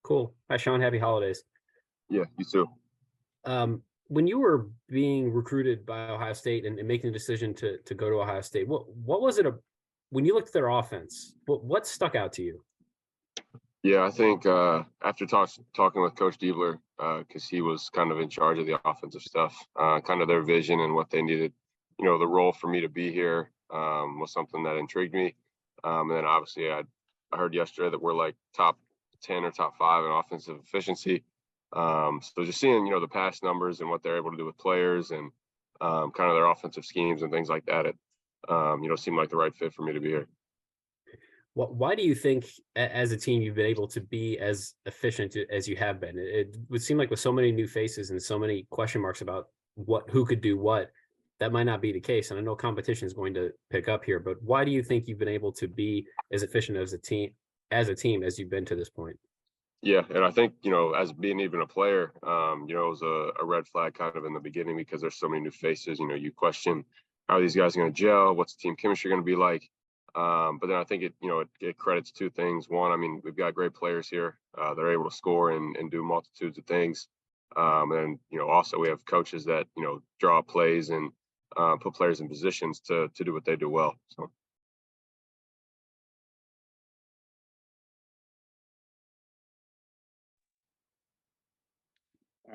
Cool. Hi, Sean. Happy holidays. Yeah, you too. When you were being recruited by Ohio State and making the decision to go to Ohio State, what was it when you looked at their offense? What stuck out to you? Yeah, I think after talking with Coach Diebler, because he was kind of in charge of the offensive stuff, kind of their vision and what they needed, the role for me to be here was something that intrigued me. And then obviously I heard yesterday that we're like top 10 or top 5 in offensive efficiency. So just seeing, the past numbers and what they're able to do with players and kind of their offensive schemes and things like that, it, seemed like the right fit for me to be here. Why do you think, as a team, you've been able to be as efficient as you have been? It would seem like with so many new faces and so many question marks about who could do what, that might not be the case. And I know competition is going to pick up here, but why do you think you've been able to be as efficient as you've been to this point? Yeah, and I think, as being even a player, it was a red flag kind of in the beginning because there's so many new faces. You question how are these guys going to gel? What's the team chemistry going to be like? But then I think it credits two things. One, I mean, we've got great players here. They're able to score and do multitudes of things. And also we have coaches that draw plays and put players in positions to do what they do well. So.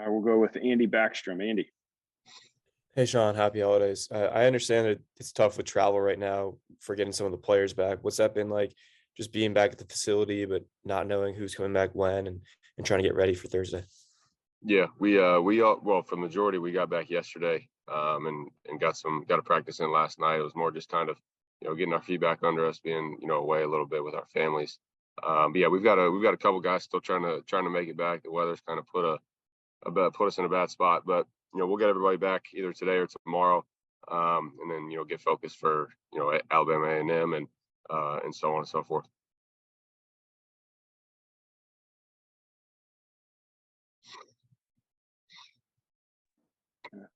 We'll go with Andy Backstrom. Andy. Hey, Sean, happy holidays. I understand that it's tough with travel right now for getting some of the players back. What's that been like, just being back at the facility, but not knowing who's coming back when and trying to get ready for Thursday? Yeah, we all, well, for the majority, we got back yesterday, and got a practice in last night. It was more just kind of, getting our feet back under us, being, away a little bit with our families. But yeah, we've got a couple guys still trying to make it back. The weather's kind of put us in a bad spot, but we'll get everybody back either today or tomorrow, and then get focused for Alabama A&M and so on and so forth.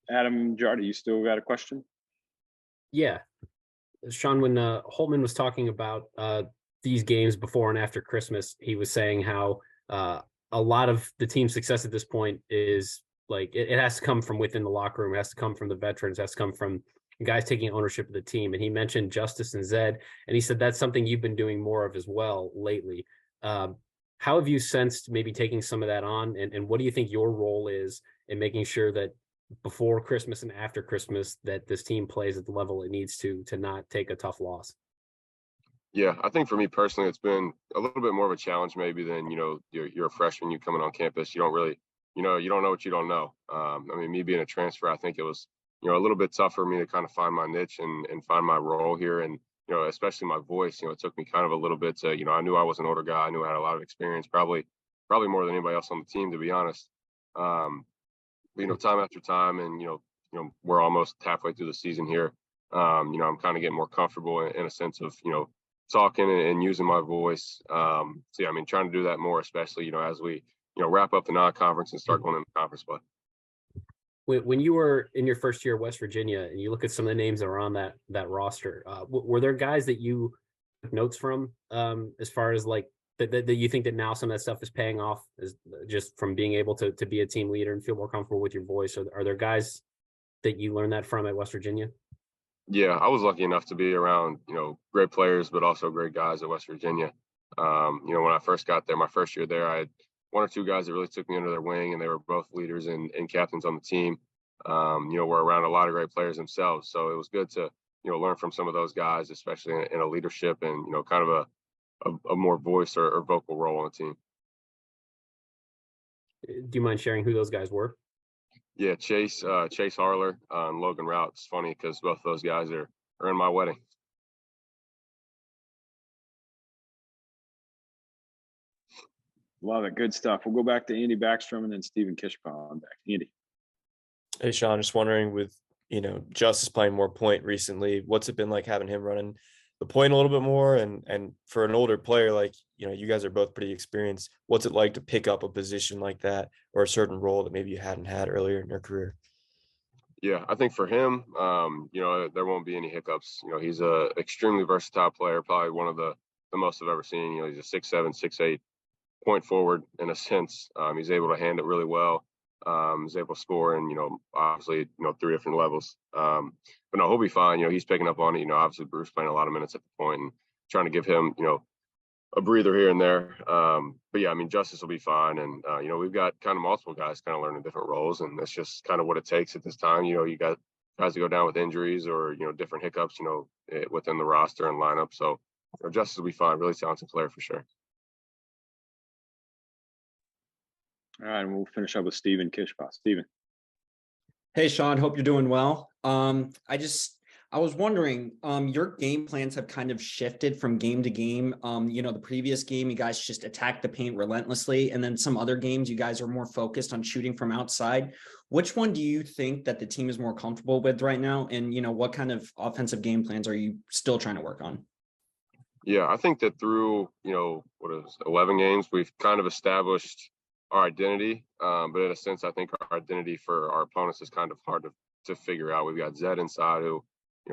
Adam Jardy, you still got a question? Yeah, Sean, when Holtman was talking about these games before and after Christmas, he was saying how a lot of the team's success at this point is like it has to come from within the locker room. It has to come from the veterans. It has to come from guys taking ownership of the team. And he mentioned Justice and Zed, and he said that's something you've been doing more of as well lately. How have you sensed maybe taking some of that on, and what do you think your role is in making sure that before Christmas and after Christmas that this team plays at the level it needs to not take a tough loss? Yeah, I think for me personally, it's been a little bit more of a challenge maybe than you're a freshman, you coming on campus, you don't really, you don't know what you don't know. I mean, me being a transfer, I think it was a little bit tough for me to kind of find my niche and find my role here, and especially my voice. It took me kind of a little bit to I knew I was an older guy, I knew I had a lot of experience, probably more than anybody else on the team, to be honest. Time after time, and we're almost halfway through the season here. I'm kind of getting more comfortable in a sense of talking and using my voice. So yeah, I mean, trying to do that more, especially as we wrap up the non-conference and start going into conference play. When you were in your first year at West Virginia and you look at some of the names that are on that roster, were there guys that you took notes from, as far as like that you think that now some of that stuff is paying off, is just from being able to be a team leader and feel more comfortable with your voice? Are there guys that you learned that from at West Virginia? Yeah, I was lucky enough to be around, great players, but also great guys at West Virginia. When I first got there, my first year there, I had one or two guys that really took me under their wing, and they were both leaders and captains on the team. We're around a lot of great players themselves. So it was good to, learn from some of those guys, especially in a leadership and, kind of a more voice or vocal role on the team. Do you mind sharing who those guys were? Yeah, Chase Harler, and Logan Rout. It's funny because both of those guys are in my wedding. Love it. Good stuff. We'll go back to Andy Backstrom and then Stephen Kishpon back. Andy. Hey, Sean, just wondering with, Justice playing more point recently, what's it been like having him running the point a little bit more? And for an older player, like, you guys are both pretty experienced. What's it like to pick up a position like that or a certain role that maybe you hadn't had earlier in your career? Yeah, I think for him, there won't be any hiccups. He's a extremely versatile player, probably one of the most I've ever seen. He's a 6'7", 6'8", point forward in a sense. He's able to hand it really well. He's able to score in, obviously, 3 different levels. But no, he'll be fine. He's picking up on it. Obviously Bruce playing a lot of minutes at the point and trying to give him, a breather here and there. But yeah, I mean, Justice will be fine. And, we've got kind of multiple guys kind of learning different roles, and that's just kind of what it takes at this time. You got guys to go down with injuries or, different hiccups, within the roster and lineup. So Justice will be fine. Really talented player for sure. All right, and we'll finish up with Steven Kishpa. Steven. Hey, Sean, hope you're doing well. I was wondering, your game plans have kind of shifted from game to game. The previous game, you guys just attacked the paint relentlessly. And then some other games, you guys are more focused on shooting from outside. Which one do you think that the team is more comfortable with right now? And, what kind of offensive game plans are you still trying to work on? Yeah, I think that through, 11 games, we've kind of established our identity. But in a sense, I think our identity for our opponents is kind of hard to figure out. We've got Zed inside who,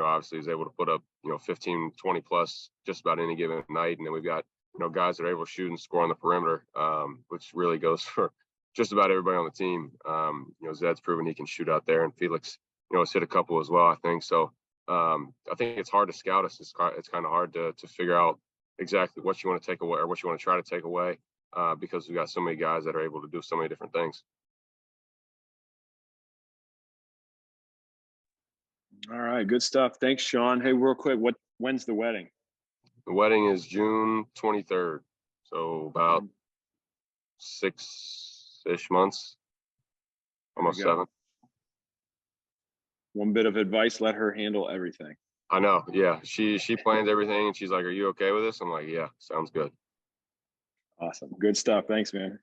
obviously is able to put up, 15, 20 plus just about any given night. And then we've got, guys that are able to shoot and score on the perimeter, which really goes for just about everybody on the team. Zed's proven he can shoot out there, and Felix, has hit a couple as well, I think. So I think it's hard to scout us. It's kind of hard to figure out exactly what you want to take away or what you want to try to take away, because we've got so many guys that are able to do so many different things. All right, good stuff. Thanks, Sean. Hey, real quick, when's the wedding? The wedding is June 23rd, so about 6-ish months, almost 7. One bit of advice: let her handle everything. I know. Yeah, she plans everything, and she's like, "Are you okay with this?" I'm like, "Yeah, sounds good." Awesome, good stuff. Thanks, man.